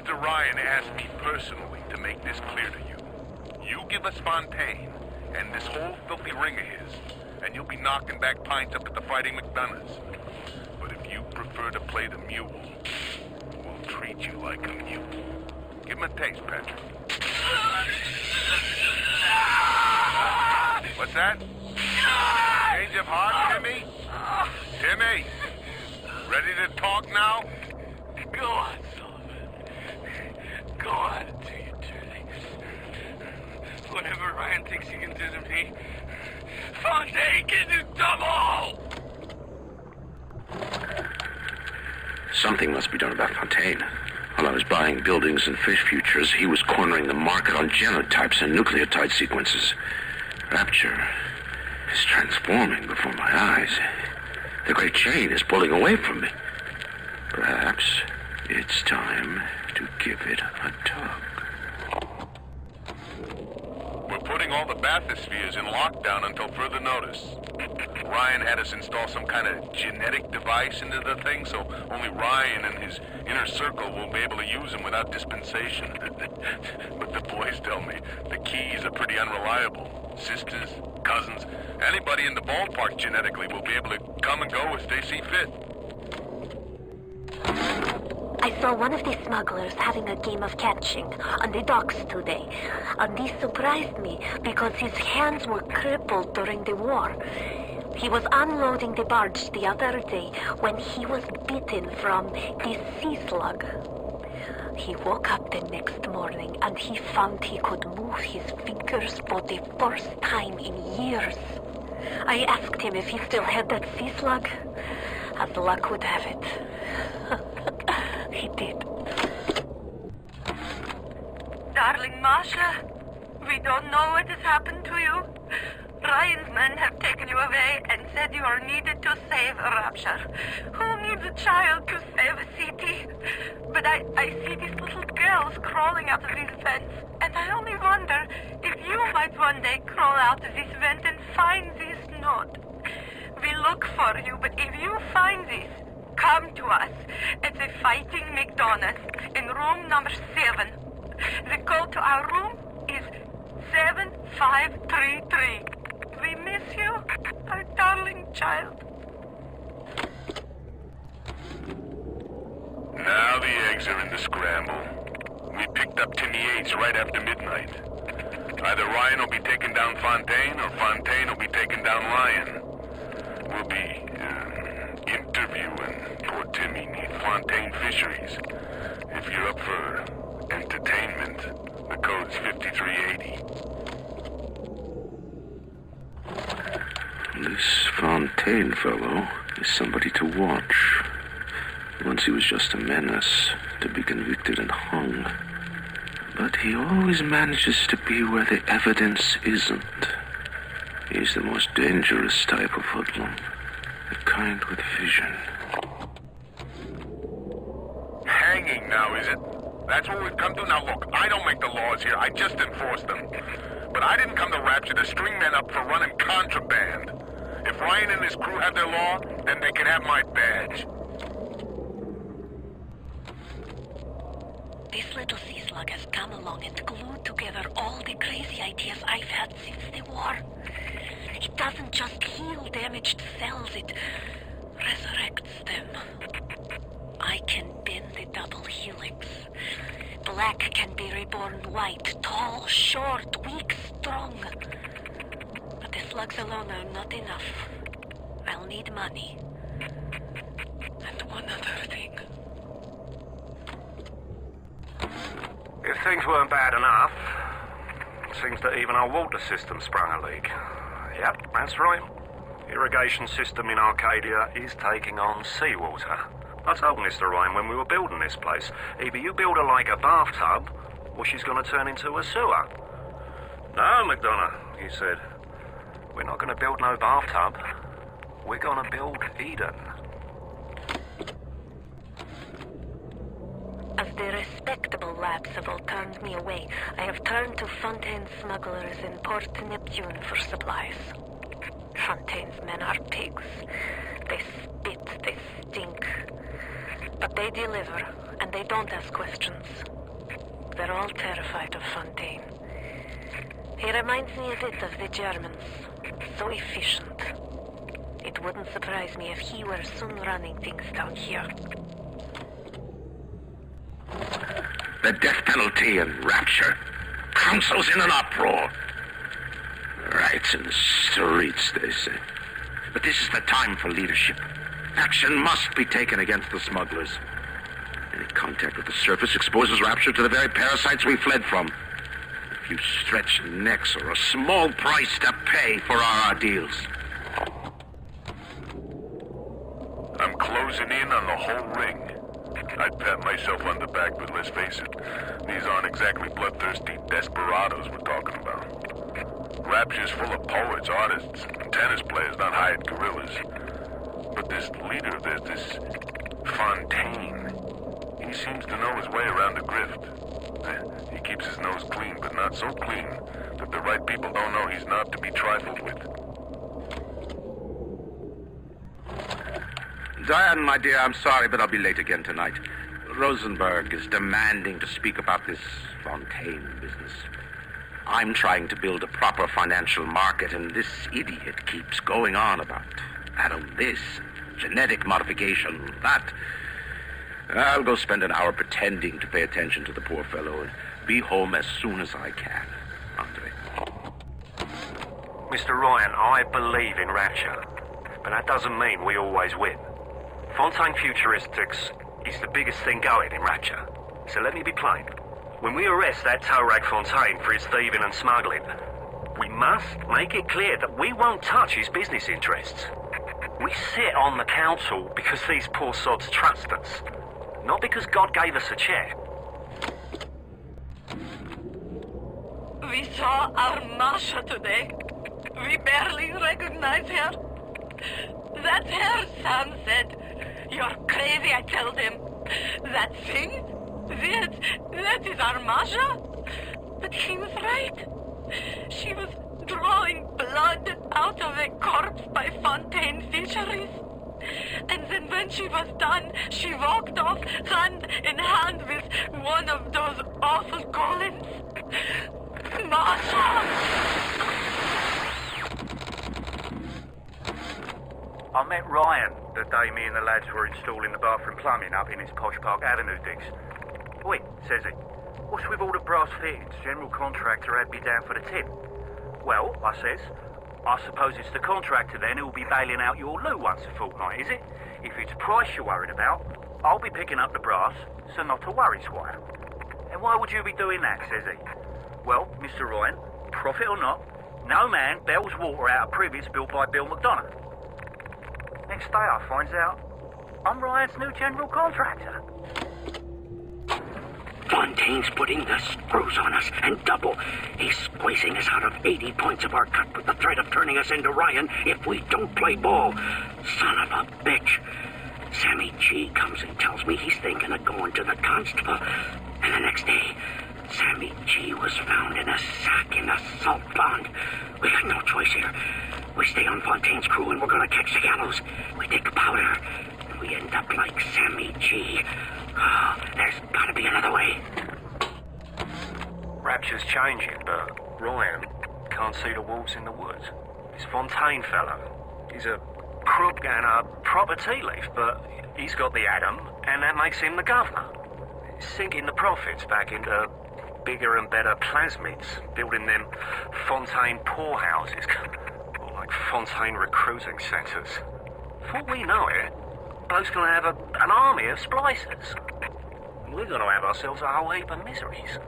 Mr. Ryan asked me personally to make this clear to you. You give us Fontaine and this whole filthy ring of his, and you'll be knocking back pints up at the Fighting McDonough's. But if you prefer to play the mule, we'll treat you like a mule. Give him a taste, Patrick. What's that? Change of heart, Timmy? Timmy! Ready to talk now? Go on, Sullivan. Go on and do your dirty. Whatever Ryan thinks he can do to me, Fontaine can do double! Something must be done about Fontaine. While I was buying buildings and fish futures, he was cornering the market on genotypes and nucleotide sequences. Rapture is transforming before my eyes. The great chain is pulling away from me. Perhaps it's time to give it a tug. We're putting all the bathyspheres in lockdown until further notice. Ryan had us install some kind of genetic device into the thing, so only Ryan and his inner circle will be able to use them without dispensation. But the boys tell me the keys are pretty unreliable. Sisters, cousins, anybody in the ballpark genetically will be able to come and go as they see fit. I saw one of the smugglers having a game of catching on the docks today, and this surprised me because his hands were crippled during the war. He was unloading the barge the other day when he was bitten from the sea slug. He woke up the next morning and he found he could move his fingers for the first time in years. I asked him if he still had that sea slug. As luck would have it, he did. Darling Masha, we don't know what has happened to you. Ryan's men have taken you away and said you are needed to save Rapture. Who needs a child to save a city? But I see these little girls crawling out of this vent, and I only wonder if you might one day crawl out of this vent and find this note. We look for you, but if you find this, come to us at the Fighting McDonough's in room number 7. The code to our room is 7533. We miss you, our darling child. Now the eggs are in the scramble. We picked up Timmy Yates right after midnight. Either Ryan will be taking down Fontaine, or Fontaine will be taking down Ryan. We'll be interviewing poor Timmy near Fontaine Fisheries. If you're up for entertainment, the code's 5380. This Fontaine fellow is somebody to watch. Once he was just a menace, to be convicted and hung. But he always manages to be where the evidence isn't. He's the most dangerous type of hoodlum. The kind with vision. Hanging now, is it? That's what we've come to? Now look, I don't make the laws here, I just enforce them. But I didn't come to Rapture to string men up for running contraband. If Ryan and his crew have their law, then they can have my badge. This little sea slug has come along and glued together all the crazy ideas I've had since the war. It doesn't just heal damaged cells, it resurrects them. I can bend the double helix. Black can be reborn white, tall, short, weak, strong. But the slugs alone are not enough. I'll need money. And one other thing. If things weren't bad enough, it seems that even our water system sprung a leak. Yep, that's right. Irrigation system in Arcadia is taking on seawater. I told Mr. Ryan when we were building this place, either you build her like a bathtub, or she's going to turn into a sewer. No, McDonough, he said. We're not going to build no bathtub. We're going to build Eden. As the respectable labs have all turned me away, I have turned to Fontaine's smugglers in Port Neptune for supplies. Fontaine's men are pigs. They spit, they stink. But they deliver, and they don't ask questions. They're all terrified of Fontaine. He reminds me a bit of the Germans. So efficient. It wouldn't surprise me if he were soon running things down here. The death penalty and rapture. Council's in an uproar. Riots in the streets, they say. But this is the time for leadership. Action must be taken against the smugglers. Any contact with the surface exposes rapture to the very parasites we fled from. A few stretched necks or a small price to pay for our ideals. I'm closing in on the whole ring. I'd pat myself on the back, but let's face it, these aren't exactly bloodthirsty desperados we're talking about. Rapture's full of poets, artists, and tennis players, not hired guerrillas. But this leader of theirs, this Fontaine, he seems to know his way around the grift. He keeps his nose clean, but not so clean that the right people don't know he's not to be trifled with. Diane, my dear, I'm sorry, but I'll be late again tonight. Rosenberg is demanding to speak about this Fontaine business. I'm trying to build a proper financial market, and this idiot keeps going on about this, genetic modification, that. I'll go spend an hour pretending to pay attention to the poor fellow and be home as soon as I can. Andre. Mr. Ryan, I believe in rapture, but that doesn't mean we always win. Fontaine Futuristics is the biggest thing going in rapture. So let me be plain. When we arrest that toe rag Fontaine for his thieving and smuggling, we must make it clear that we won't touch his business interests. We sit on the council because these poor sods trust us, not because God gave us a chair. We saw our Masha today. We barely recognize her. That's her, Sam said. You're crazy, I told him. That thing? That is our Masha? But he was right. She was drawing blood out of a corpse by Fontaine Fisheries. And then when she was done, she walked off hand in hand with one of those awful golems. Masha! I met Ryan the day me and the lads were installing the bathroom plumbing up in his Posh Park Avenue digs. Oi, says he, what's with all the brass fittings? General contractor had me down for the tip. Well, I says, I suppose it's the contractor then who'll be bailing out your loo once a fortnight, is it? If it's price you're worried about, I'll be picking up the brass, so not to worry, Squire. And why would you be doing that, says he? Well, Mr. Ryan, profit or not, no man bails water out of privies built by Bill McDonough. Next day I finds out I'm Ryan's new general contractor. Fontaine's putting the screws on us, and double. He's squeezing us out of 80 points of our cut with the threat of turning us into Ryan if we don't play ball. Son of a bitch. Sammy G comes and tells me he's thinking of going to the constable. And the next day, Sammy G was found in a sack in a salt pond. We got no choice here. We stay on Fontaine's crew and we're gonna catch the gallows. We take the powder, and we end up like Sammy G. Oh, there's gotta be another way. Rapture's changing, but Ryan can't see the wolves in the woods. This Fontaine fellow, he's a crook and a proper tea leaf, but he's got the atom, and that makes him the governor. Sinking the profits back into bigger and better plasmids, building them Fontaine poorhouses, or like Fontaine recruiting centres. Before we know it, bloke's gonna have an army of splicers. We're gonna have ourselves a whole heap of miseries.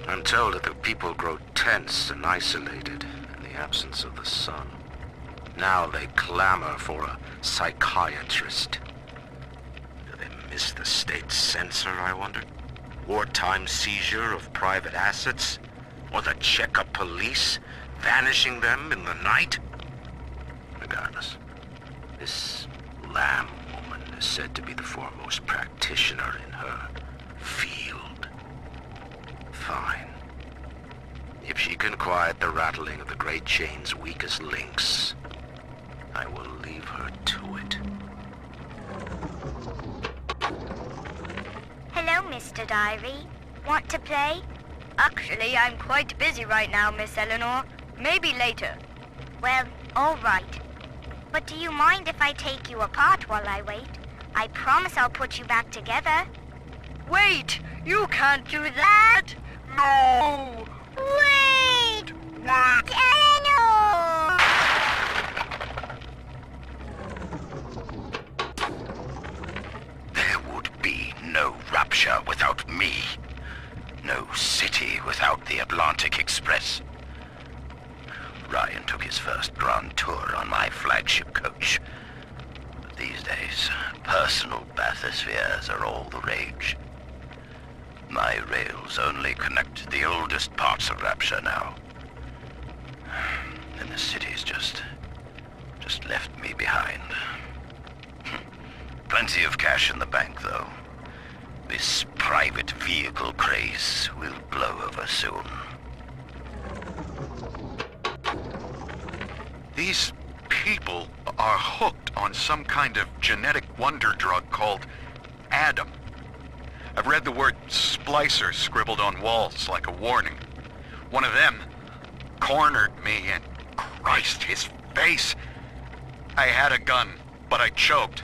I'm told that the people grow tense and isolated in the absence of the sun. Now they clamor for a psychiatrist. Do they miss the state censor, I wonder? Wartime seizure of private assets? Or the Cheka police vanishing them in the night? Regardless, this Lamb woman is said to be the foremost practitioner in her field. Fine. If she can quiet the rattling of the great chain's weakest links, I will leave her to it. Hello, Mr. Diary. Want to play? Actually, I'm quite busy right now, Miss Eleanor. Maybe later. Well, all right. But do you mind if I take you apart while I wait? I promise I'll put you back together. Wait! You can't do that! No! Wait! What? Eleanor! There would be no Rapture without me. No city without the Atlantic Express. Ryan took his first grand tour on my flagship coach. But these days, personal bathyspheres are all the rage. My rails only connect the oldest parts of Rapture now. And the city's just left me behind. Plenty of cash in the bank, though. This private vehicle craze will blow over soon. These people are hooked on some kind of genetic wonder drug called Adam. I've read the word splicer scribbled on walls like a warning. One of them cornered me and Christ, his face. I had a gun, but I choked.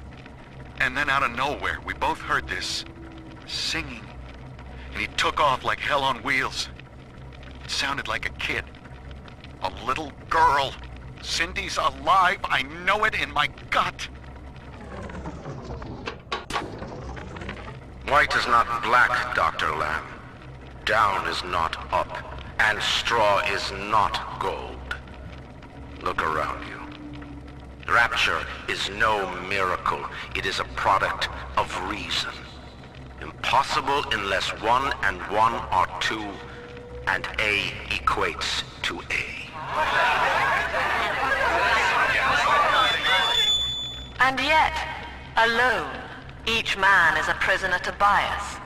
And then out of nowhere, we both heard this singing. And he took off like hell on wheels. It sounded like a kid. A little girl. Cindy's alive. I know it in my gut. White is not black, Dr. Lamb. Down is not up, and straw is not gold. Look around you. Rapture is no miracle. It is a product of reason. Impossible unless 1 and 1 are 2, and A equates to A. And yet, alone, each man is a prisoner to bias,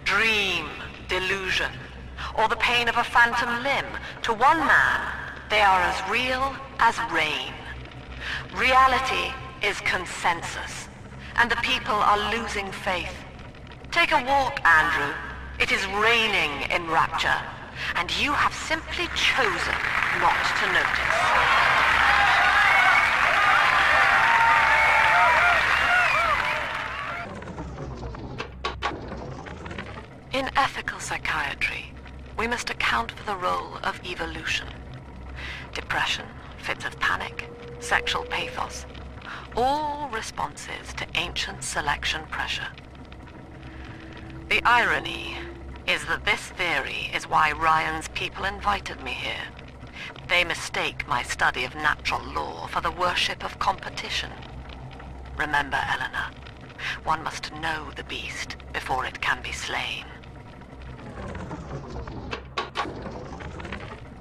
dream, delusion, or the pain of a phantom limb. To one man, they are as real as rain. Reality is consensus, and the people are losing faith. Take a walk, Andrew. It is raining in Rapture, and you have simply chosen not to notice. In ethical psychiatry, we must account for the role of evolution. Depression, fits of panic, sexual pathos, all responses to ancient selection pressure. The irony is that this theory is why Ryan's people invited me here. They mistake my study of natural law for the worship of competition. Remember, Eleanor, one must know the beast before it can be slain.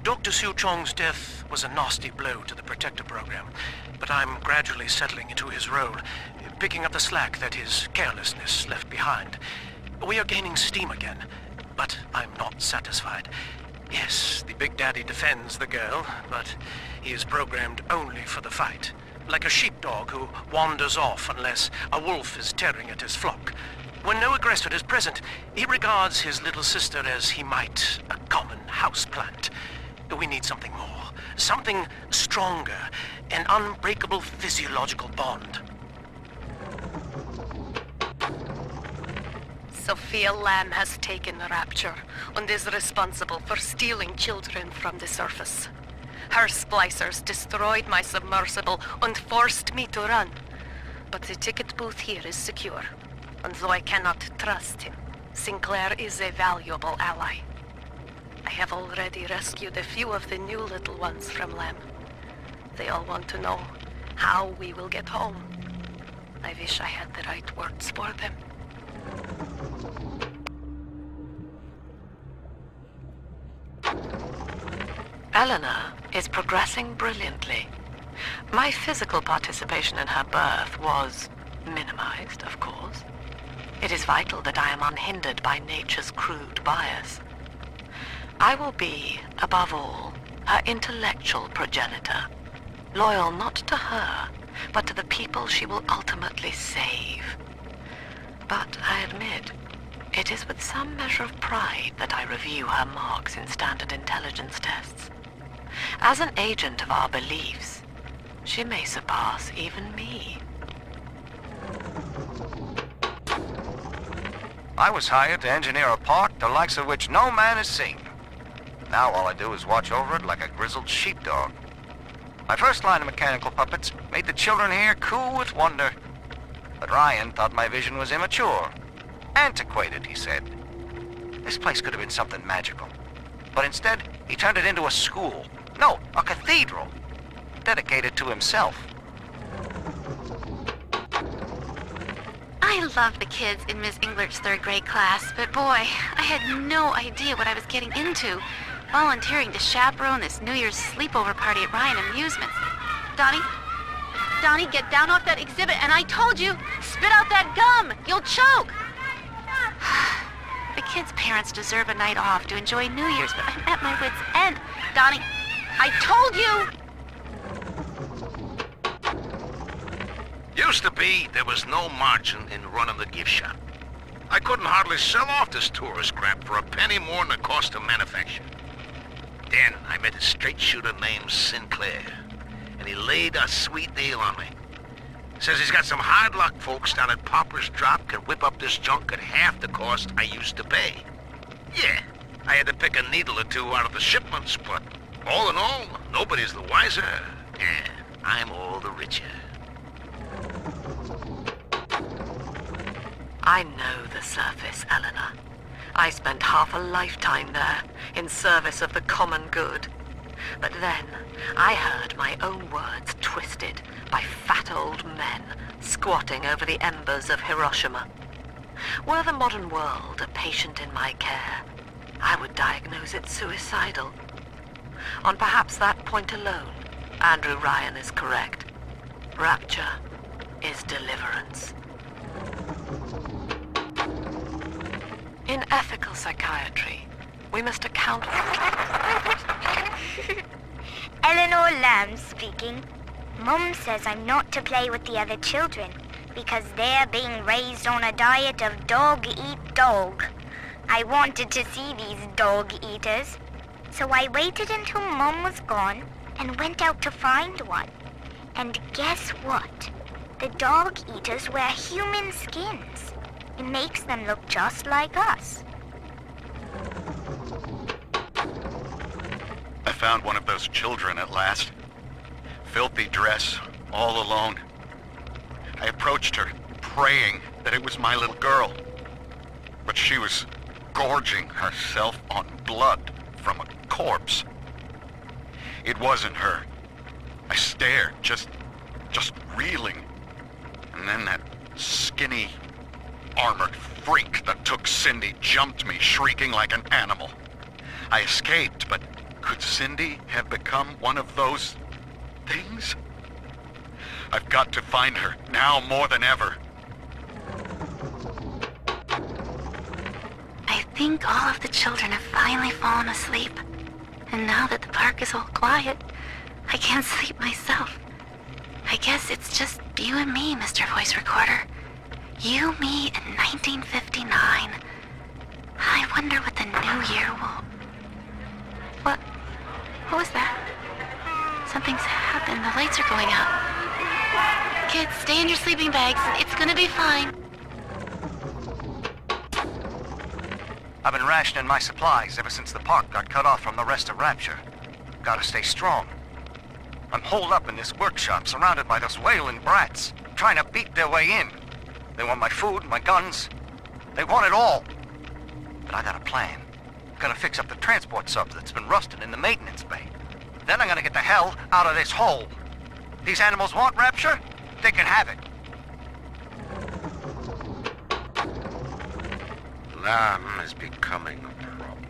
Dr. Siu Chong's death was a nasty blow to the Protector program, but I'm gradually settling into his role, picking up the slack that his carelessness left behind. We are gaining steam again, but I'm not satisfied. Yes, the Big Daddy defends the girl, but he is programmed only for the fight, like a sheepdog who wanders off unless a wolf is tearing at his flock. When no aggressor is present, he regards his little sister as he might a common houseplant. We need something more, something stronger, an unbreakable physiological bond. Sophia Lamb has taken Rapture and is responsible for stealing children from the surface. Her splicers destroyed my submersible and forced me to run. But the ticket booth here is secure, and though I cannot trust him, Sinclair is a valuable ally. I have already rescued a few of the new little ones from Lamb. They all want to know how we will get home. I wish I had the right words for them. Eleanor is progressing brilliantly. My physical participation in her birth was minimized, of course. It is vital that I am unhindered by nature's crude bias. I will be, above all, her intellectual progenitor, loyal not to her, but to the people she will ultimately save. But I admit, it is with some measure of pride that I review her marks in standard intelligence tests. As an agent of our beliefs, she may surpass even me. I was hired to engineer a park the likes of which no man has seen. Now all I do is watch over it like a grizzled sheepdog. My first line of mechanical puppets made the children here coo with wonder. But Ryan thought my vision was immature. Antiquated, he said. This place could have been something magical. But instead, he turned it into a school. No, a cathedral. Dedicated to himself. I love the kids in Miss English third grade class, but boy, I had no idea what I was getting into. Volunteering to chaperone this New Year's sleepover party at Ryan Amusements. Donnie, get down off that exhibit, and I told you, spit out that gum! You'll choke! The kids' parents deserve a night off to enjoy New Year's, but I'm at my wit's end. Donnie, I told you! Used to be, there was no margin in running the gift shop. I couldn't hardly sell off this tourist crap for a penny more than the cost of manufacture. Then I met a straight shooter named Sinclair, and he laid a sweet deal on me. Says he's got some hard luck folks down at Popper's Drop can whip up this junk at half the cost I used to pay. Yeah, I had to pick a needle or two out of the shipments, but all in all, nobody's the wiser, and I'm all the richer. I know the surface, Eleanor. I spent half a lifetime there, in service of the common good. But then, I heard my own words twisted by fat old men squatting over the embers of Hiroshima. Were the modern world a patient in my care, I would diagnose it suicidal. On perhaps that point alone, Andrew Ryan is correct. Rapture is deliverance. In ethical psychiatry, we must account for... Eleanor Lamb speaking. Mum says I'm not to play with the other children because they're being raised on a diet of dog-eat-dog. I wanted to see these dog-eaters, so I waited until Mum was gone and went out to find one. And guess what? The dog-eaters wear human skins. It makes them look just like us. I found one of those children at last. Filthy dress, all alone. I approached her, praying that it was my little girl. But she was gorging herself on blood from a corpse. It wasn't her. I stared, just reeling. And then that skinny, armored freak that took Cindy jumped me, shrieking like an animal. I escaped, but could Cindy have become one of those things? I've got to find her, now more than ever. I think all of the children have finally fallen asleep. And now that the park is all quiet, I can't sleep myself. I guess it's just you and me, Mr. Voice Recorder. You, me, in 1959. I wonder what the new year will... What was that? Something's happened. The lights are going out. Kids, stay in your sleeping bags. It's gonna be fine. I've been rationing my supplies ever since the park got cut off from the rest of Rapture. Gotta stay strong. I'm holed up in this workshop, surrounded by those wailing brats, trying to beat their way in. They want my food, my guns. They want it all. But I got a plan. Gonna fix up the transport sub that's been rusting in the maintenance bay. Then I'm gonna get the hell out of this hole. These animals want Rapture? They can have it. Lamb is becoming a problem.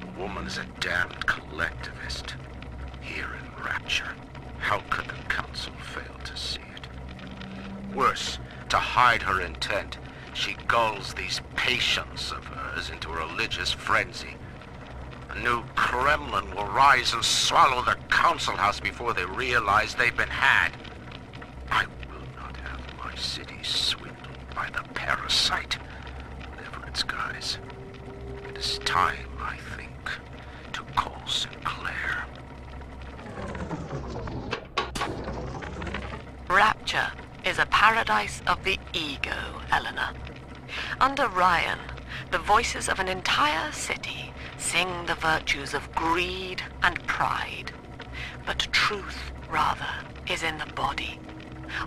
The woman is a damned collectivist. Here in Rapture, how could the council fail to see it? Worse, to hide her intent, she gulls these patients of hers into a religious frenzy. A new Kremlin will rise and swallow the council house before they realize they've been had. I will not have my city swindled. by the parasite, whatever its guise. It is time, I think, to call Sinclair. Rapture is a paradise of the ego, Eleanor. Under Ryan, the voices of an entire city sing the virtues of greed and pride. But truth, rather, is in the body.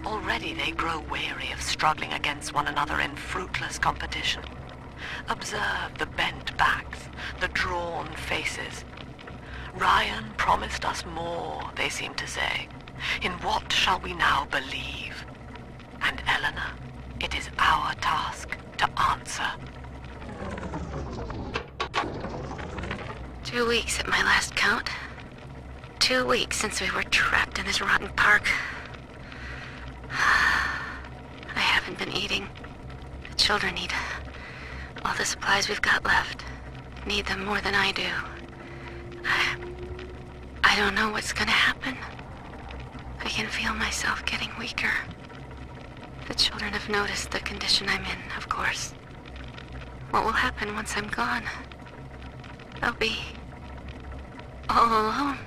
Already they grow weary of struggling against one another in fruitless competition. Observe the bent backs, the drawn faces. Ryan promised us more, they seem to say. In what shall we now believe? And Eleanor, it is our task to answer. 2 weeks at my last count. 2 weeks since we were trapped in this rotten park. I haven't been eating. The children need all the supplies we've got left. Need them more than I do. I don't know what's gonna happen. I can feel myself getting weaker. The children have noticed the condition I'm in, of course. What will happen once I'm gone? I'll be all alone.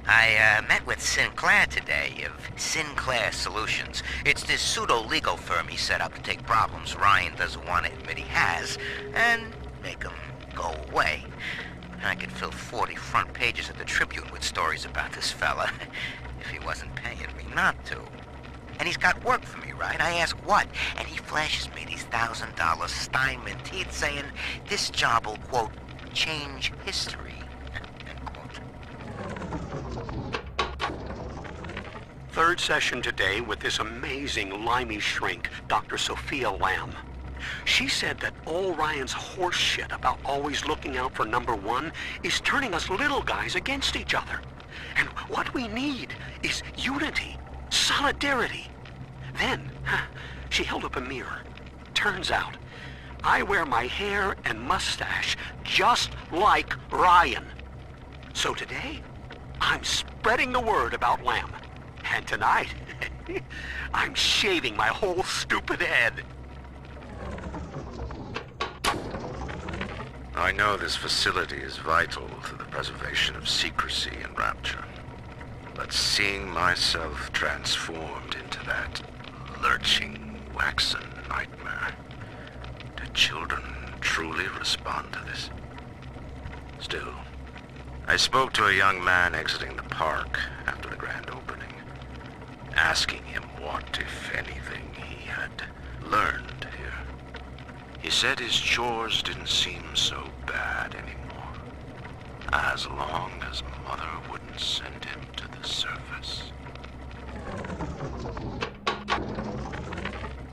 I met with Sinclair today of Sinclair Solutions. It's this pseudo-legal firm he set up to take problems Ryan doesn't want to admit he has and make them go away. I could fill 40 front pages of the Tribune with stories about this fella if he wasn't paying me not to. And he's got work for me, right? I ask what, and he flashes me these $1,000 Steinman teeth saying this job will, quote, change history, end quote. Third session today with this amazing limey shrink, Dr. Sophia Lamb. She said that all Ryan's horse shit about always looking out for number one is turning us little guys against each other. And what we need is unity, solidarity. Then, she held up a mirror. Turns out, I wear my hair and mustache just like Ryan. So today, I'm spreading the word about Lamb. And tonight, I'm shaving my whole stupid head. I know this facility is vital to the preservation of secrecy in Rapture. But seeing myself transformed into that lurching, waxen nightmare, do children truly respond to this? Still, I spoke to a young man exiting the park after the grand opening, asking him what, if anything, he had learned here. He said his chores didn't seem so bad anymore, as long as Mother wouldn't send him to the surface.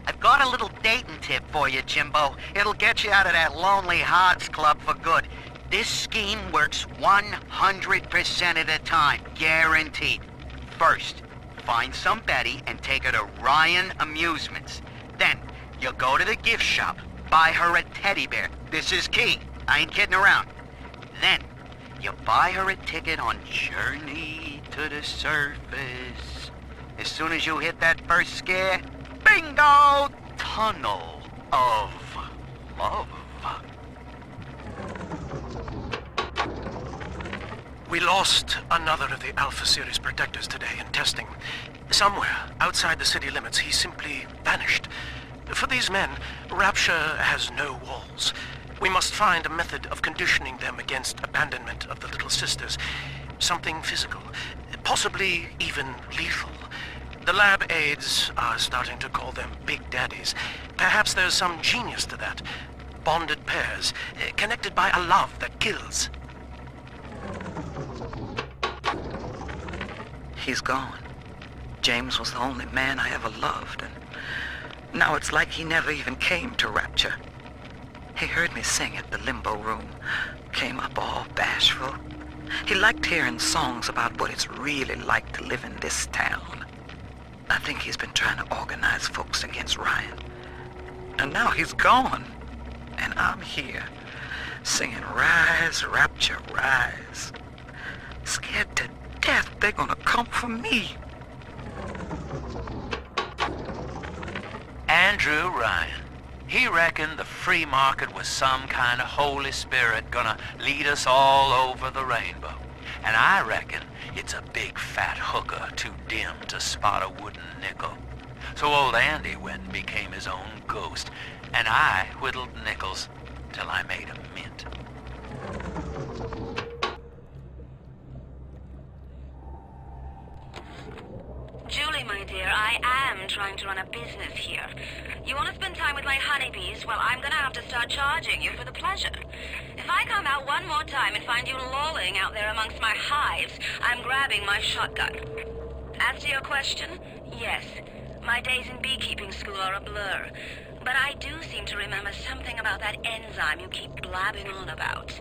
I've got a little dating tip for you, Jimbo. It'll get you out of that lonely hearts club for good. This scheme works 100% of the time, guaranteed. First, find some Betty and take her to Ryan Amusements. Then, you'll go to the gift shop, buy her a teddy bear. This is key. I ain't kidding around. Then, you buy her a ticket on Journey to the Surface. As soon as you hit that first scare, bingo! Tunnel of Love. We lost another of the Alpha Series protectors today in testing. Somewhere outside the city limits, he simply vanished. For these men, Rapture has no walls. We must find a method of conditioning them against abandonment of the Little Sisters. Something physical, possibly even lethal. The lab aides are starting to call them Big Daddies. Perhaps there's some genius to that. Bonded pairs, connected by a love that kills. He's gone. James was the only man I ever loved, and now it's like he never even came to Rapture. He heard me sing at the Limbo Room, came up all bashful. He liked hearing songs about what it's really like to live in this town. I think he's been trying to organize folks against Ryan. And now he's gone, and I'm here, singing Rise, Rapture, Rise. Scared to death they're gonna come for me. Andrew Ryan. He reckoned the free market was some kind of Holy Spirit gonna lead us all over the rainbow. And I reckon it's a big fat hooker too dim to spot a wooden nickel. So old Andy went and became his own ghost, and I whittled nickels till I made a mint. Julie, my dear, I am trying to run a business here. You want to spend time with my honeybees? Well, I'm gonna have to start charging you for the pleasure. If I come out one more time and find you lolling out there amongst my hives, I'm grabbing my shotgun. As to your question, yes, my days in beekeeping school are a blur. But I do seem to remember something about that enzyme you keep blabbing on about.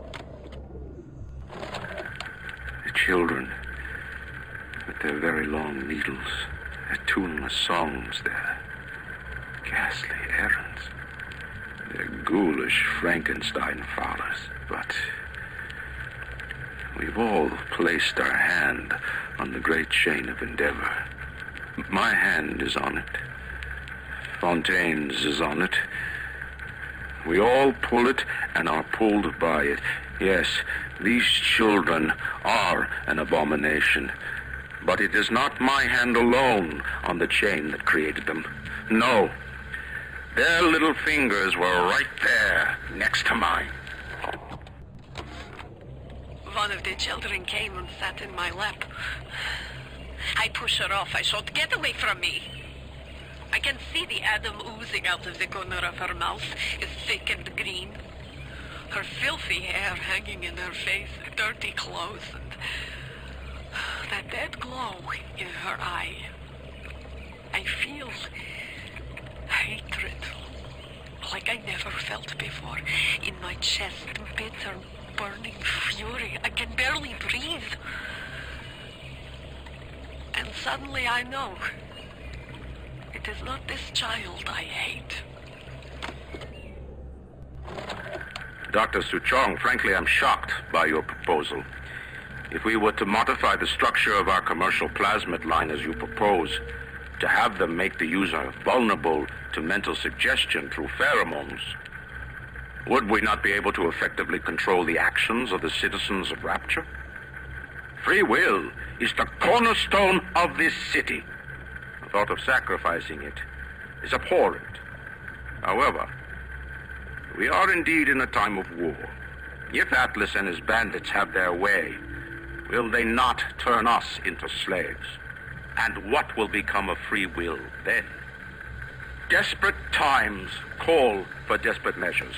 The children, with their very long needles, their tuneless songs, their ghastly errands, their ghoulish Frankenstein fathers. But we've all placed our hand on the great chain of endeavor. My hand is on it. Fontaine's is on it. We all pull it and are pulled by it. Yes, these children are an abomination. But it is not my hand alone on the chain that created them. No. Their little fingers were right there, next to mine. One of the children came and sat in my lap. I push her off. I shout, "Get away from me!" I can see the Adam oozing out of the corner of her mouth. It's thick and green. Her filthy hair hanging in her face, dirty clothes, and that dead glow in her eye. I feel hatred, like I never felt before, in my chest, bitter, burning fury. I can barely breathe. And suddenly I know it is not this child I hate. Dr. Suchong, frankly, I'm shocked by your proposal. If we were to modify the structure of our commercial plasmid line as you propose, to have them make the user vulnerable to mental suggestion through pheromones, would we not be able to effectively control the actions of the citizens of Rapture? Free will is the cornerstone of this city. The thought of sacrificing it is abhorrent. However, we are indeed in a time of war. If Atlas and his bandits have their way, will they not turn us into slaves? And what will become of free will then? Desperate times call for desperate measures.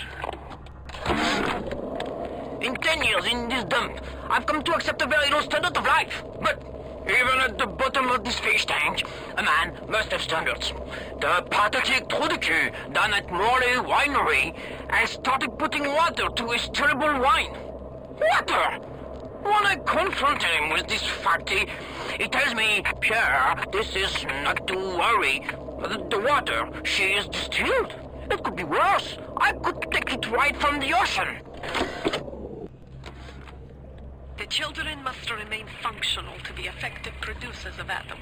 In 10 years in this dump, I've come to accept a very low standard of life. But even at the bottom of this fish tank, a man must have standards. The pathetic trou de cul down at Morley Winery has started putting water to his terrible wine. Water! When I confront him with this fact, he tells me, "Pierre, this is not to worry. The water, she is distilled. It could be worse. I could take it right from the ocean." The children must remain functional to be effective producers of Atom.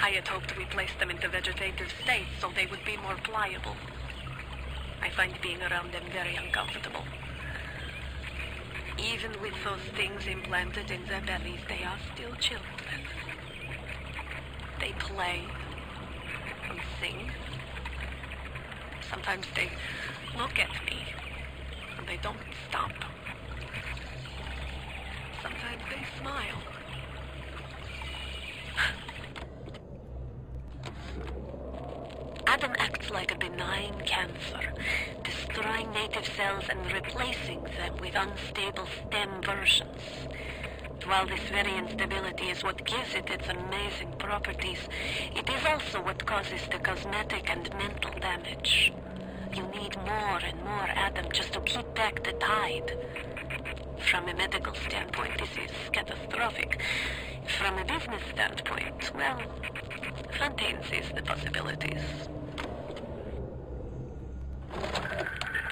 I had hoped we placed them into vegetative states so they would be more pliable. I find being around them very uncomfortable. Even with those things implanted in their bellies, they are still children. They play and sing. Sometimes they look at me and they don't stop. Sometimes they smile. Adam acts like a benign cancer, destroying native cells and replacing them with unstable stem versions. While this very instability is what gives it its amazing properties, it is also what causes the cosmetic and mental damage. You need more and more Adam just to keep back the tide. From a medical standpoint, this is catastrophic. From a business standpoint, well, Fontaine sees the possibilities.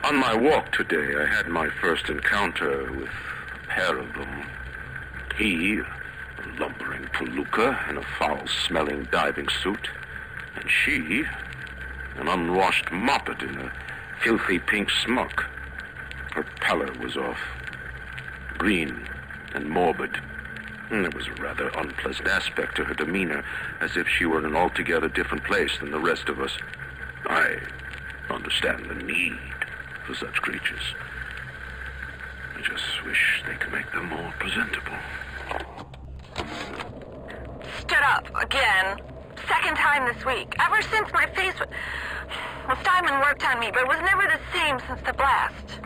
On my walk today, I had my first encounter with a pair of them. He, a A lumbering palooka in a foul-smelling diving suit. And she, an unwashed moppet in a filthy pink smock. Her pallor was off. Green and morbid. And there was a rather unpleasant aspect to her demeanor, as if she were in an altogether different place than the rest of us. I understand the need for such creatures. I just wish they could make them more presentable. Stood up again. Second time this week. Ever since my face was... Well, Steinman worked on me, but it was never the same since the blast.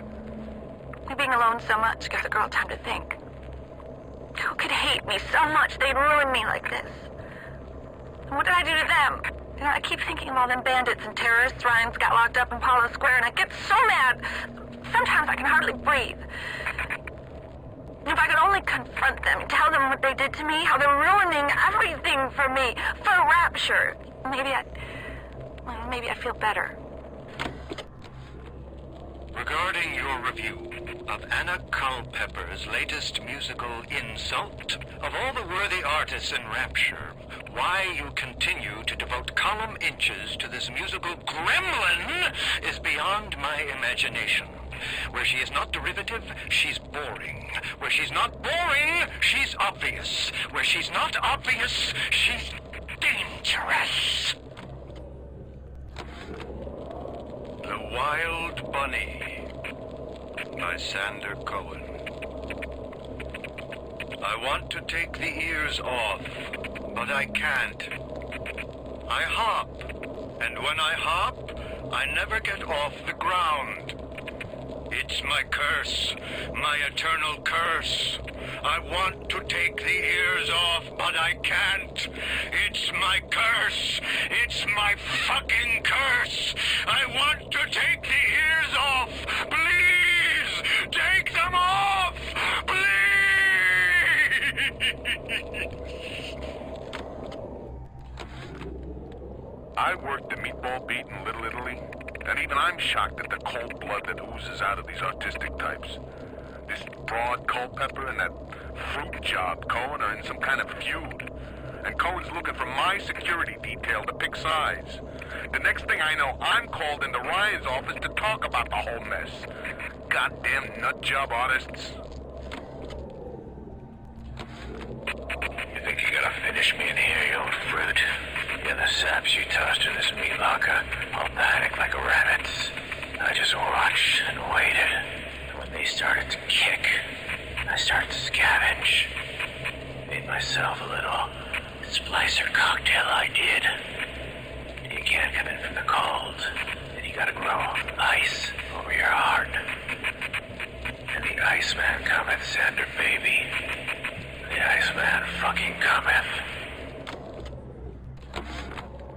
Me being alone so much gives a girl time to think. Who could hate me so much they'd ruin me like this? And what did I do to them? You know, I keep thinking of all them bandits and terrorists Ryan's got locked up in Palo Square, and I get so mad. Sometimes I can hardly breathe. If I could only confront them, tell them what they did to me, how they're ruining everything for me, for Rapture, maybe I'd feel better. Regarding your review of Anna Culpepper's latest musical insult, of all the worthy artists in Rapture, why you continue to devote column inches to this musical gremlin is beyond my imagination. Where she is not derivative, she's boring. Where she's not boring, she's obvious. Where she's not obvious, she's dangerous. The Wild Bunny by Sander Cohen. I want to take the ears off, but I can't. I hop, and when I hop, I never get off the ground. It's my curse, my eternal curse. I want to take the ears off, but I can't. It's my curse. It's my fucking curse. I want to take the ears off. Please, take them off. Please. I worked the meatball beat in Little Italy. And even I'm shocked at the cold blood that oozes out of these artistic types. This broad Culpepper and that fruit job Cohen are in some kind of feud. And Cohen's looking for my security detail to pick sides. The next thing I know, I'm called into Ryan's office to talk about the whole mess. Goddamn nut job artists. You think you gotta finish me in here, you old fruit? Yeah, the saps you tossed in this meat locker, all panicked like rabbits. I just watched and waited. And when they started to kick, I started to scavenge. Made myself a little splicer cocktail, I did. You can't come in from the cold, and you gotta grow ice over your heart. And the Iceman cometh, Sander, baby. The Iceman fucking cometh.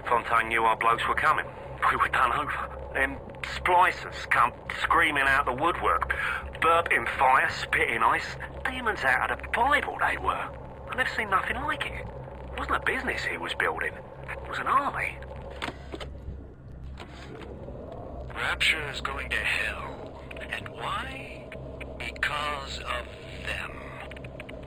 Fontaine knew our blokes were coming. We were done over. Them splicers come screaming out the woodwork. Burping fire, spitting ice. Demons out of the Bible they were. I've never seen nothing like it. It wasn't a business he was building. It was an army. Rapture is going to hell. And why? Because of them.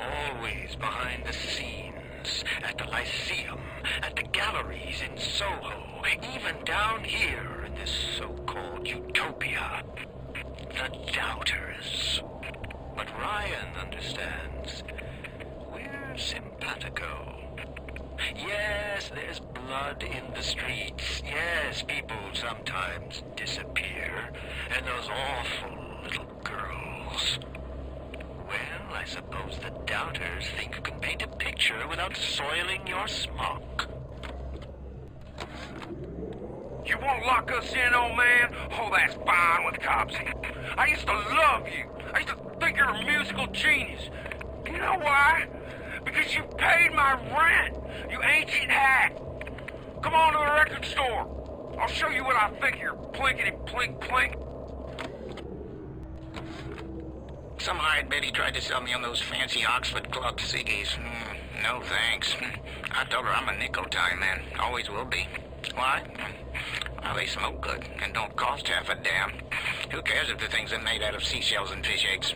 Always behind the scenes, at the Lyceum, at the galleries in Soho, even down here in this so-called utopia. The doubters. But Ryan understands. We're simpatico. Yes, there's blood in the streets. Yes, people sometimes disappear. And those awful little girls. Well, I suppose the doubters think you can paint a picture without soiling your smock. You won't lock us in, old man? Oh, that's fine with Copsy. I used to love you. I used to think you're a musical genius. You know why? Because you paid my rent, you ancient hack. Come on to the record store. I'll show you what I think of your plinkety-plink-plink. Some hired Betty tried to sell me on those fancy Oxford Club ciggies. No thanks. I told her I'm a nickel time man. Always will be. Why? Well, they smoke good and don't cost half a damn. Who cares if the things are made out of seashells and fish eggs?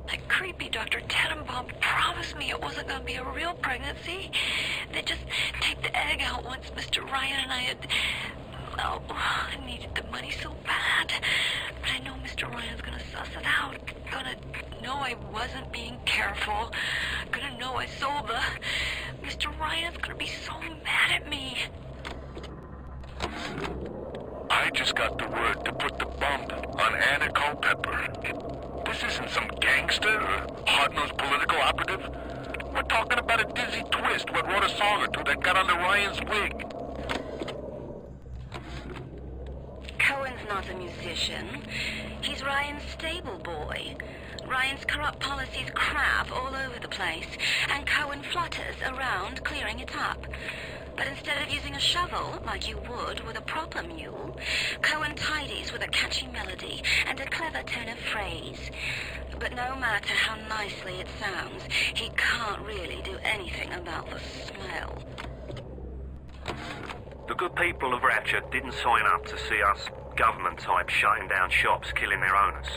I creepy. Dr. Tenenbaum promised me it wasn't going to be a real pregnancy. They just take the egg out once Mr. Ryan and I had... Well, I needed the money so bad. But I know Mr. Ryan's going to suss it out. Gonna know I wasn't being careful. Gonna know I sold the... Mr. Ryan's going to be so mad at me. I just got the word to put the bump on Anna Culpepper. This isn't some gangster or hard-nosed political operative. We're talking about a dizzy twist what wrote a song or two that got under Ryan's wig. Cohen's not a musician. He's Ryan's stable boy. Ryan's corrupt policies crap all over the place, and Cohen flutters around clearing it up. But instead of using a shovel, like you would with a proper mule, Cohen tidies with a catchy melody and a clever turn of phrase. But no matter how nicely it sounds, he can't really do anything about the smell. The good people of Rapture didn't sign up to see us government types shutting down shops, killing their owners,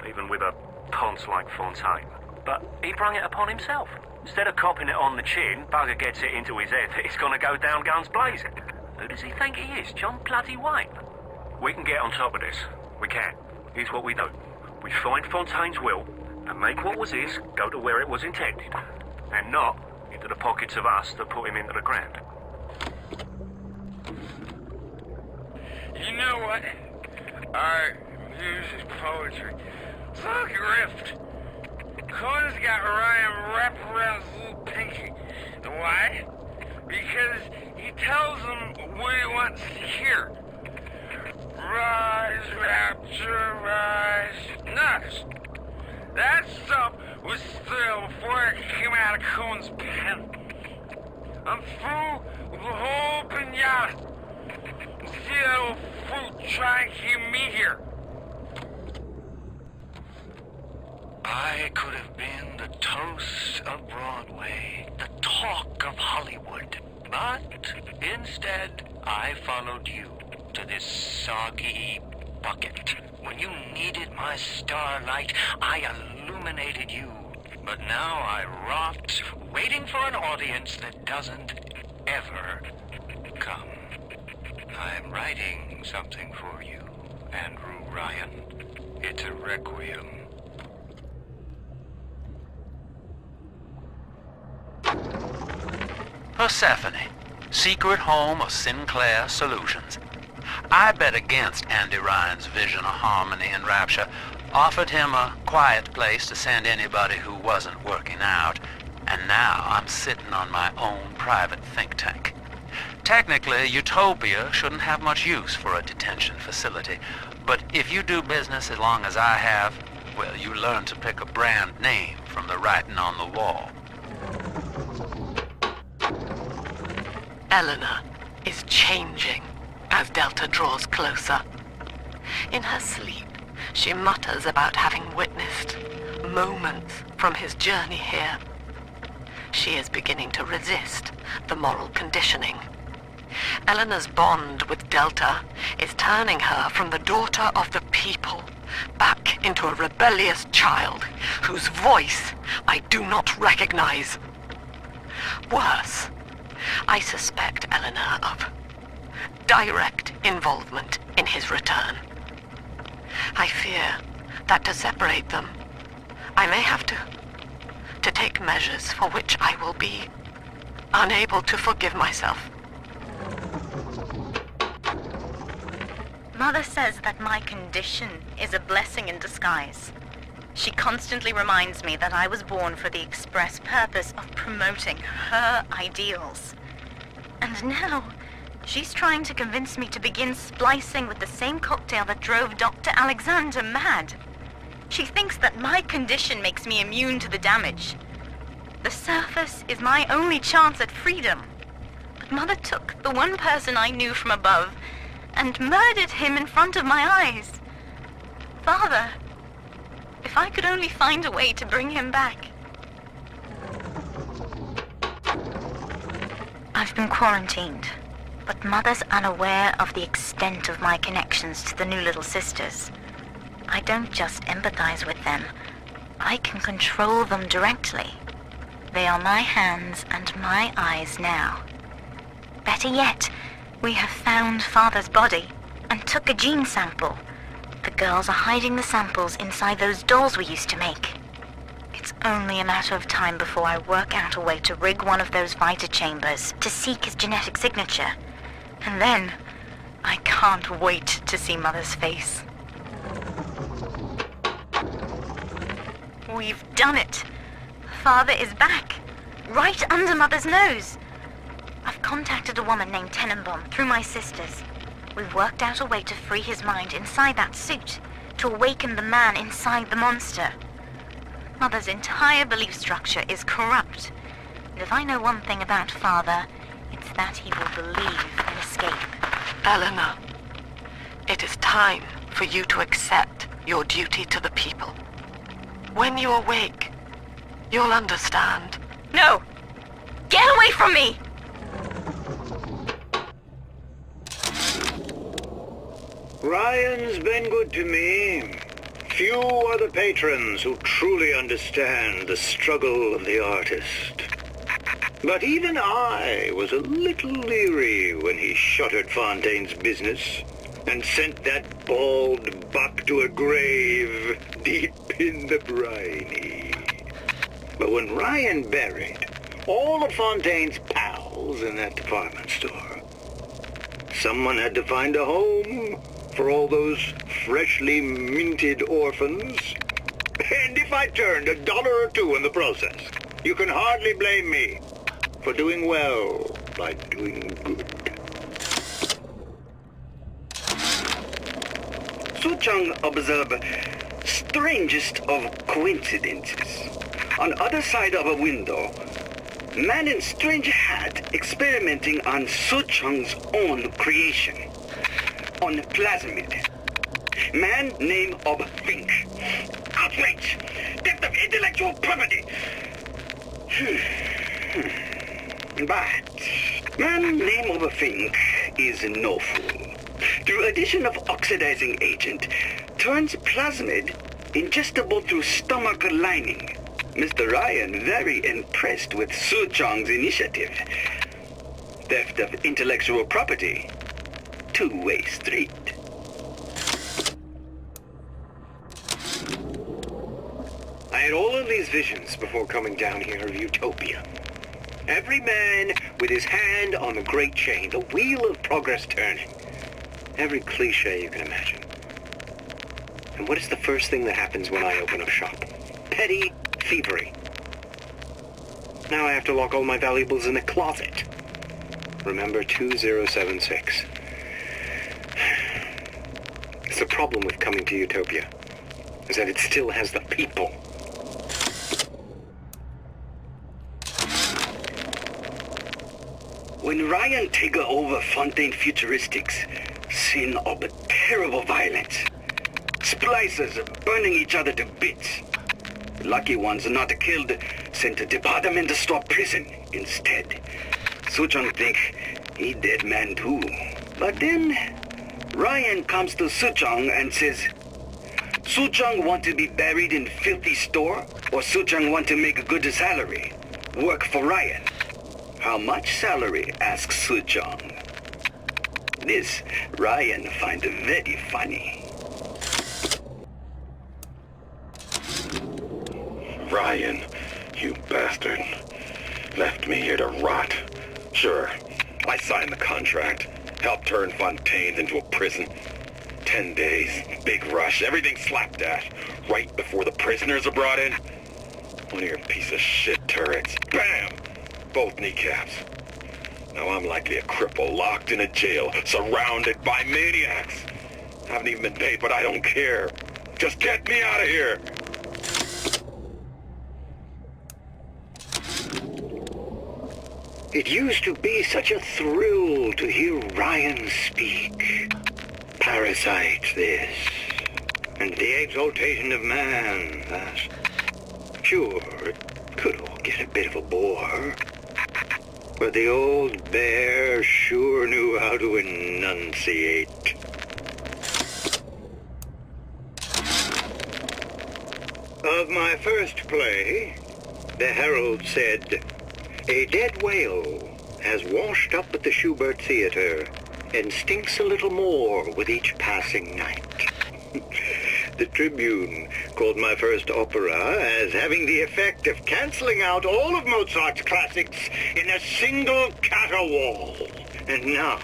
even with a ponce like Fontaine. But he brung it upon himself. Instead of copping it on the chin, bugger gets it into his head that he's gonna go down guns blazing. Who does he think he is, John Bloody Wayne? We can get on top of this. We can. Here's what we do. We find Fontaine's will and make what was his go to where it was intended, and not into the pockets of us that put him into the ground. You know what? Art, music, poetry. Look, Rift. Cohen's got Ryan wrapped around his little pinky. And why? Because he tells him what he wants to hear. Rise, Rapture, rise. Nuts. That stuff was still before it came out of Cohen's pen. I'm through with the whole pinata. See that old fruit try and keep me here. I could have been the toast of Broadway, the talk of Hollywood, but instead I followed you to this soggy bucket. When you needed my starlight, I illuminated you. But now I rot, waiting for an audience that doesn't ever come. I'm writing something for you, Andrew Ryan. It's a requiem. Persephone, secret home of Sinclair Solutions. I bet against Andy Ryan's vision of harmony and rapture, offered him a quiet place to send anybody who wasn't working out, and now I'm sitting on my own private think tank. Technically, Utopia shouldn't have much use for a detention facility, but if you do business as long as I have, well, you learn to pick a brand name from the writing on the wall. Eleanor is changing as Delta draws closer. In her sleep, she mutters about having witnessed moments from his journey here. She is beginning to resist the moral conditioning. Eleanor's bond with Delta is turning her from the daughter of the people back into a rebellious child whose voice I do not recognize. Worse, I suspect Eleanor of direct involvement in his return. I fear that to separate them, I may have to take measures for which I will be unable to forgive myself. Mother says that my condition is a blessing in disguise. She constantly reminds me that I was born for the express purpose of promoting her ideals. And now, she's trying to convince me to begin splicing with the same cocktail that drove Dr. Alexander mad. She thinks that my condition makes me immune to the damage. The surface is my only chance at freedom. But Mother took the one person I knew from above and murdered him in front of my eyes. Father, if I could only find a way to bring him back. I've been quarantined, but Mother's unaware of the extent of my connections to the new Little Sisters. I don't just empathize with them, I can control them directly. They are my hands and my eyes now. Better yet, we have found Father's body and took a gene sample. The girls are hiding the samples inside those dolls we used to make. It's only a matter of time before I work out a way to rig one of those vita chambers to seek his genetic signature. And then, I can't wait to see Mother's face. We've done it. Father is back, right under Mother's nose. I've contacted a woman named Tenenbaum through my sisters. We've worked out a way to free his mind inside that suit, to awaken the man inside the monster. Mother's entire belief structure is corrupt. And if I know one thing about Father, it's that he will believe in escape. Eleanor, it is time for you to accept your duty to the people. When you awake, you'll understand. No! Get away from me! Ryan's been good to me. Few are the patrons who truly understand the struggle of the artist. But even I was a little leery when he shuttered Fontaine's business and sent that bald buck to a grave deep in the briny. But when Ryan buried all of Fontaine's pals in that department store, someone had to find a home for all those freshly minted orphans. And if I turned $1 or $2 in the process, you can hardly blame me for doing well by doing good. Suchang observed strangest of coincidences. On other side of a window, man in strange hat experimenting on Suchang's own creation. On plasmid. Man name of Fink. Outrage! Theft of intellectual property! But man name of Fink is no fool. Through addition of oxidizing agent, turns plasmid ingestible through stomach lining. Mr. Ryan very impressed with Su Chang's initiative. Theft of intellectual property. Two-way street. I had all of these visions before coming down here of utopia. Every man with his hand on the great chain, the wheel of progress turning. Every cliche you can imagine. And what is the first thing that happens when I open up shop? Petty thievery. Now I have to lock all my valuables in a closet. Remember 2076. It's the problem with coming to Utopia, is that it still has the people. When Ryan take over Fontaine Futuristics, scene of terrible violence. Splicers burning each other to bits. Lucky ones not killed, sent to department store prison instead. Suchang think he dead man too. But then Ryan comes to Suchang and says, Suchang want to be buried in filthy store, or Suchang want to make a good salary? Work for Ryan. How much salary? Asks Suchang. This Ryan find very funny. Ryan, you bastard. Left me here to rot. Sure, I signed the contract. Helped turn Fontaine into a prison. 10 days, big rush, everything slapped at. Right before the prisoners are brought in. One of your piece of shit turrets. Bam! Both kneecaps. Now I'm likely a cripple locked in a jail, surrounded by maniacs. Haven't even been paid, but I don't care. Just get me out of here! It used to be such a thrill to hear Ryan speak. Parasite, this. And the exaltation of man, that. Sure, it could all get a bit of a bore. But the old bear sure knew how to enunciate. of my first play, the herald said, "A dead whale has washed up at the Schubert Theater and stinks a little more with each passing night." The Tribune called my first opera as having the effect of canceling out all of Mozart's classics in a single caterwaul. And now,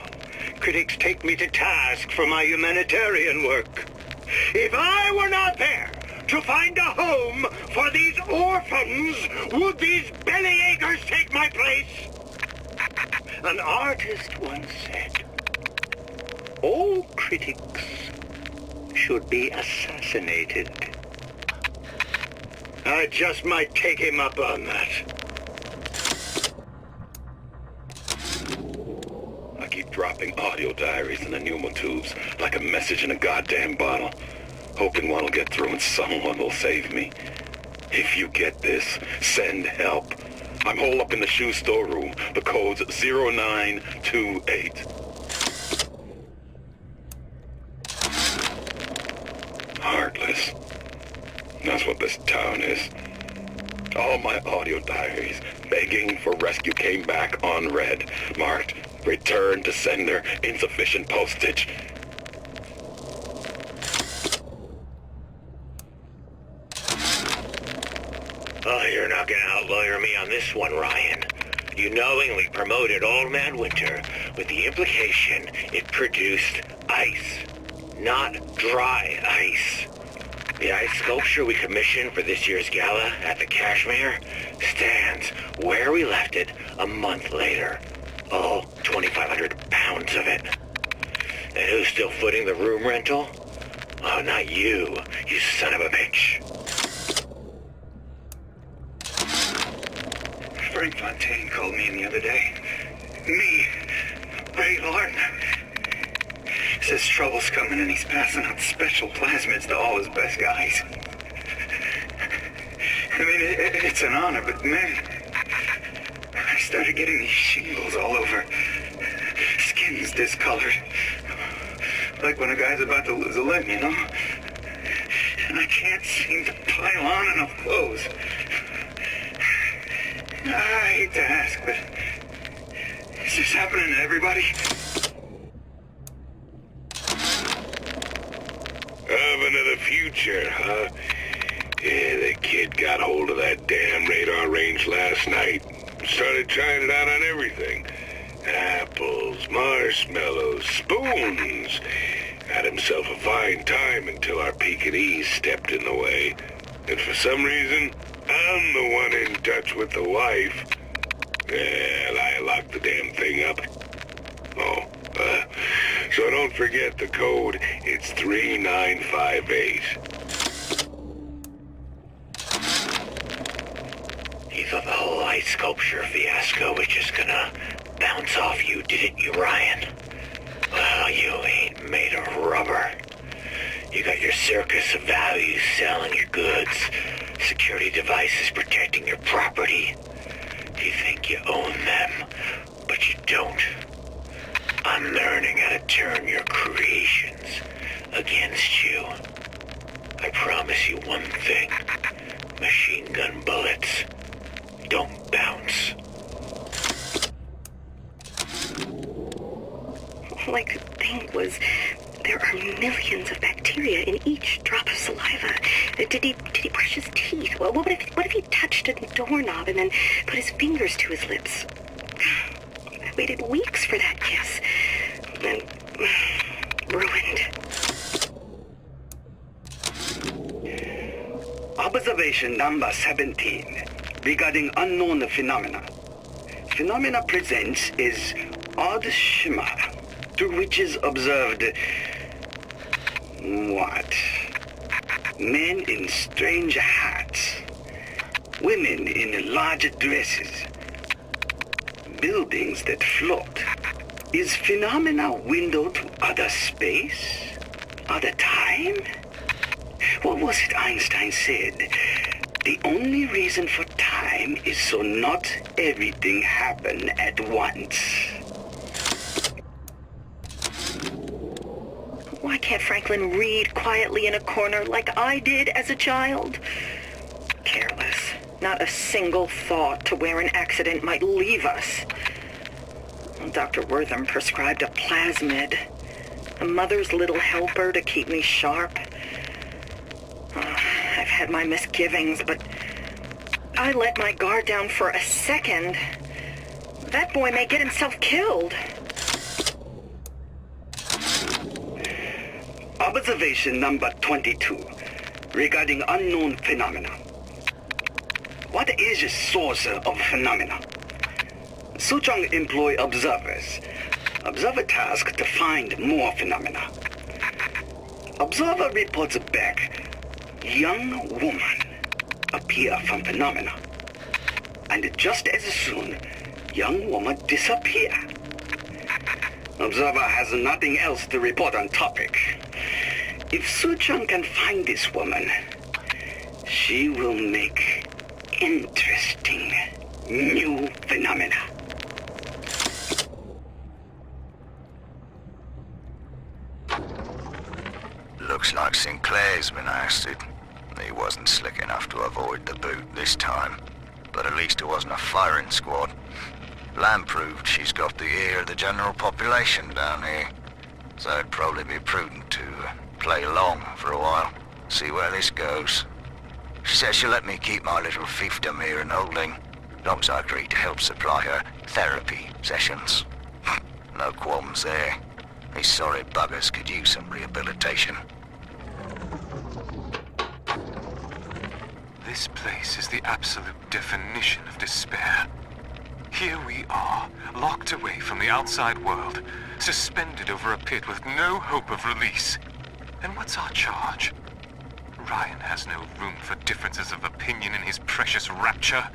critics take me to task for my humanitarian work. If I were not there to find a home for these orphans, would these bellyachers take my place? An artist once said, "All critics should be assassinated." I just might take him up on that. I keep dropping audio diaries in the pneumo tubes like a message in a goddamn bottle, hoping one will get through and someone will save me. If you get this, send help. I'm holed up in the shoe storeroom. The code's 0928. Heartless. That's what this town is. All my audio diaries begging for rescue came back unread, marked "Return to sender, insufficient postage." Oh, you're not gonna outlawyer me on this one, Ryan. You knowingly promoted Old Man Winter with the implication it produced ice, not dry ice. The ice sculpture we commissioned for this year's gala at the Cashmere stands where we left it a month later. All 2,500 pounds of it. And who's still footing the room rental? Oh, not you, you son of a bitch. Frank Fontaine called me in the other day. Me, Ray Lorton. Says trouble's coming and he's passing out special plasmids to all his best guys. I mean, it's an honor, but man, I started getting these shingles all over. Skin's discolored. Like when a guy's about to lose a limb, you know? And I can't seem to pile on enough clothes. I hate to ask, but is this happening to everybody? Oven of the future, huh? Yeah, the kid got hold of that damn radar range last night. Started trying it out on everything. Apples, marshmallows, spoons. Had himself a fine time until our Pekingese stepped in the way. And for some reason, I'm the one in touch with the wife. Well, I locked the damn thing up. Oh, so don't forget the code. It's 3958. You thought the whole ice sculpture fiasco was just gonna bounce off you, didn't you, Ryan? Well, you ain't made of rubber. You got your circus of values selling your goods, security devices protecting your property. You think you own them, but you don't. I'm learning how to turn your creations against you. I promise you one thing. Machine gun bullets don't bounce. All I could think was, there are millions of bacteria in each drop of saliva. Did he brush his teeth? Well, what if he touched a doorknob and then put his fingers to his lips? I waited weeks for that kiss. And ruined. Observation number 17 regarding unknown phenomena. Phenomena presents is odd shimmer, through which is observed what? Men in strange hats, women in large dresses, buildings that float. Is phenomena window to other space? Other time? What was it Einstein said? The only reason for time is so not everything happen at once. Why can't Franklin read quietly in a corner like I did as a child? not a single thought to where an accident might leave us. Dr. Wortham prescribed a plasmid, a mother's little helper to keep me sharp. I've had my misgivings, but I let my guard down for a second. That boy may get himself killed. Observation number 22, regarding unknown phenomena. What is the source of phenomena? Suchong employ observers. Observer task to find more phenomena. Observer reports back. Young woman appear from phenomena. And just as soon, young woman disappear. Observer has nothing else to report on topic. If Suchong can find this woman, she will make interesting new phenomena. Looks like Sinclair's been ousted. He wasn't slick enough to avoid the boot this time. But at least it wasn't a firing squad. Lamb proved she's got the ear of the general population down here. So it'd probably be prudent to play along for a while, see where this goes. She says she'll let me keep my little fiefdom here in holding, as long as I agree to help supply her therapy sessions. No qualms there. These sorry buggers could use some rehabilitation. This place is the absolute definition of despair. Here we are, locked away from the outside world, suspended over a pit with no hope of release. And what's our charge? Ryan has no room for differences of opinion in his precious rapture.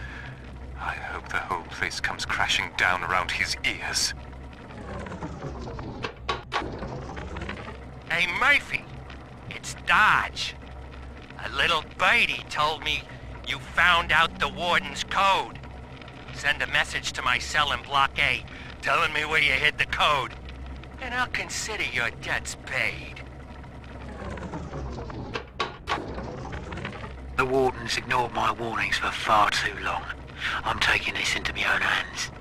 I hope the whole place comes crashing down around his ears. Hey, Murphy, it's Dodge. A little birdie told me you found out the warden's code. Send a message to my cell in Block A, telling me where you hid the code, and I'll consider your debts paid. The warden's ignored my warnings for far too long. I'm taking this into my own hands.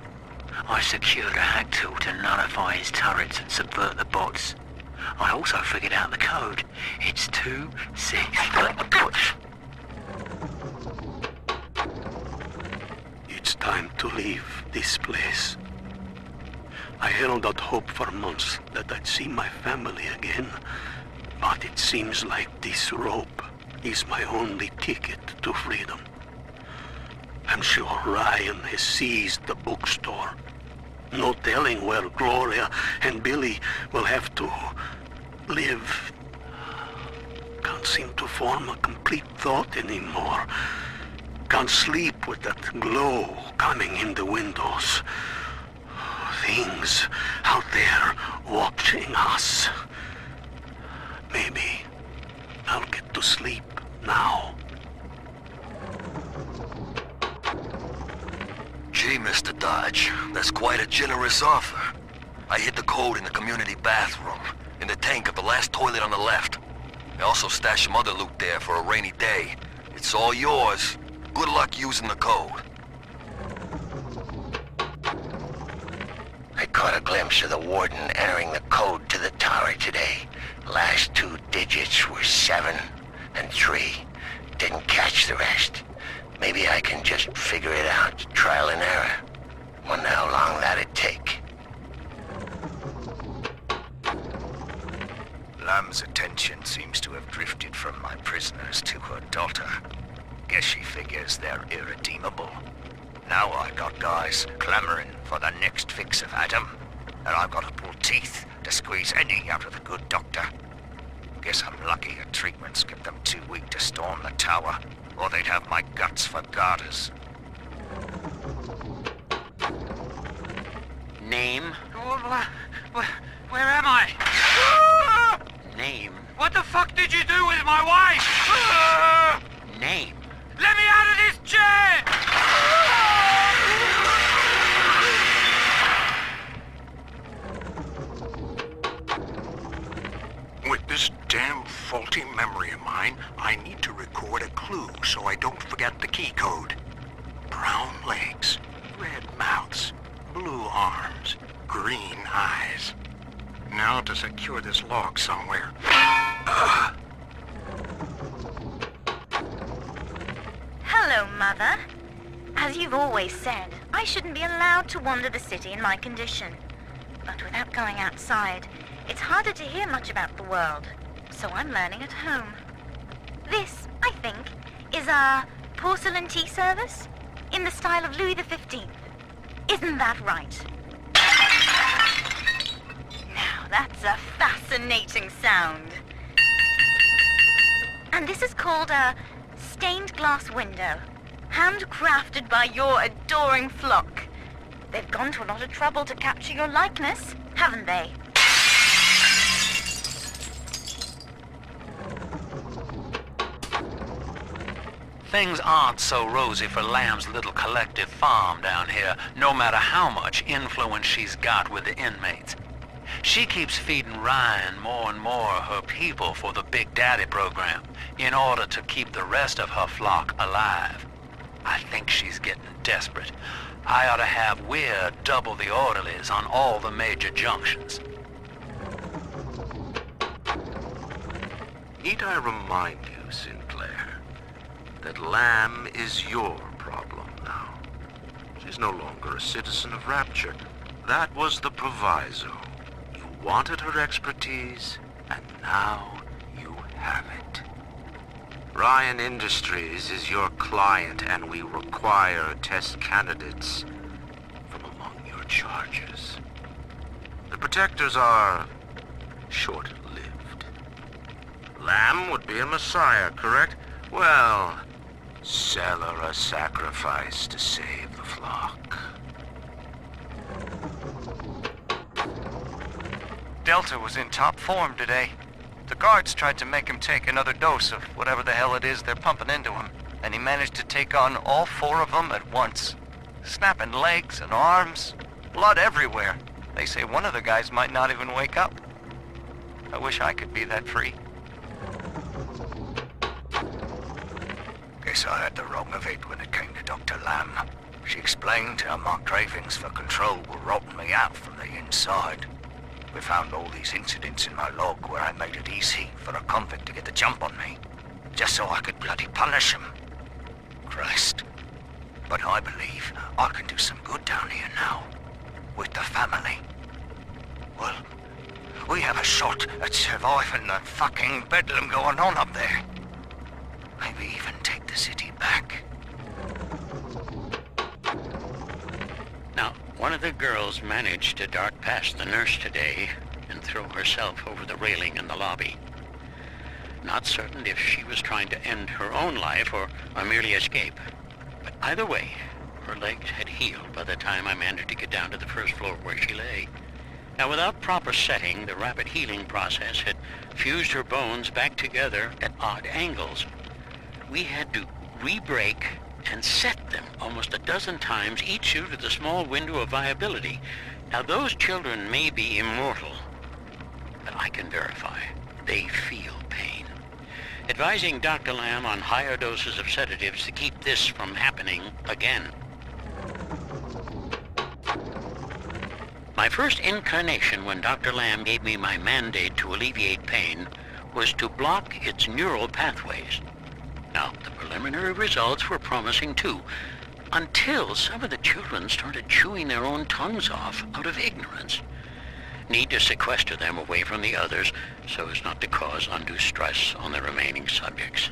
I secured a hack tool to nullify his turrets and subvert the bots. I also figured out the code. It's 26. It's time to leave this place. I held out hope for months that I'd see my family again, but it seems like this rope is my only ticket to freedom. I'm sure Ryan has seized the bookstore. No telling where Gloria and Billy will have to live. Can't seem to form a complete thought anymore. Can't sleep with that glow coming in the windows. Things out there watching us. Maybe I'll get to sleep now. Gee, Mr. Dodge, that's quite a generous offer. I hid the code in the community bathroom, in the tank of the last toilet on the left. I also stashed some other loot there for a rainy day. It's all yours. Good luck using the code. I caught a glimpse of the warden entering the code to the tower today. Last two digits were 7 and 3. Didn't catch the rest. Maybe I can just figure it out, trial and error. Wonder how long that'd take. Lamb's attention seems to have drifted from my prisoners to her daughter. Guess she figures they're irredeemable. Now I got guys clamoring for the next fix of Adam, and I've got to pull teeth to squeeze any out of the good doctor. Guess I'm lucky her treatments kept them too weak to storm the tower, or they'd have my guts for garters. Name? Where am I? Name? What the fuck did you do with my wife? Name? Let me out of this chair! With this damn faulty memory of mine, I need to record a clue so I don't forget the key code. brown legs, red mouths, blue arms, green eyes. Now to secure this log somewhere. Hello, Mother. As you've always said, I shouldn't be allowed to wander the city in my condition. But without going outside, it's harder to hear much about the world. So I'm learning at home. This, I think, is a porcelain tea service in the style of Louis XV. Isn't that right? Now, that's a fascinating sound. And this is called a stained glass window, handcrafted by your adoring flock. They've gone to a lot of trouble to capture your likeness, haven't they? Things aren't so rosy for Lamb's little collective farm down here, no matter how much influence she's got with the inmates. She keeps feeding Ryan more and more of her people for the Big Daddy program in order to keep the rest of her flock alive. I think she's getting desperate. I ought to have Weir double the orderlies on all the major junctions. Need I remind you, Sinclair, that Lamb is your problem now. She's no longer a citizen of Rapture. That was the proviso. You wanted her expertise, and now you have it. Ryan Industries is your client, and we require test candidates from among your charges. The protectors are short-lived. Lamb would be a messiah, correct? Well, sell her a sacrifice to save the flock. Delta was in top form today. The guards tried to make him take another dose of whatever the hell it is they're pumping into him, and he managed to take on all 4 of them at once. Snapping legs and arms, blood everywhere. They say one of the guys might not even wake up. I wish I could be that free. Guess I had the wrong of it when it came to Dr. Lamb. She explained how my cravings for control were rotting me out from the inside. We found all these incidents in my log where I made it easy for a convict to get the jump on me, just so I could bloody punish him. Christ. But I believe I can do some good down here now, with the family. Well, we have a shot at surviving the fucking bedlam going on up there. Maybe even take the city back. Now, one of the girls managed to dart past the nurse today and throw herself over the railing in the lobby. Not certain if she was trying to end her own life or merely escape. But either way, her legs had healed by the time I managed to get down to the first floor where she lay. Now, without proper setting, the rapid healing process had fused her bones back together at odd angles. We had to re-break and set them almost a dozen times, each due to the small window of viability. Now, those children may be immortal, but I can verify they feel pain. Advising Dr. Lamb on higher doses of sedatives to keep this from happening again. My first incarnation when Dr. Lamb gave me my mandate to alleviate pain was to block its neural pathways. Now, the preliminary results were promising too, until some of the children started chewing their own tongues off out of ignorance. Need to sequester them away from the others so as not to cause undue stress on the remaining subjects.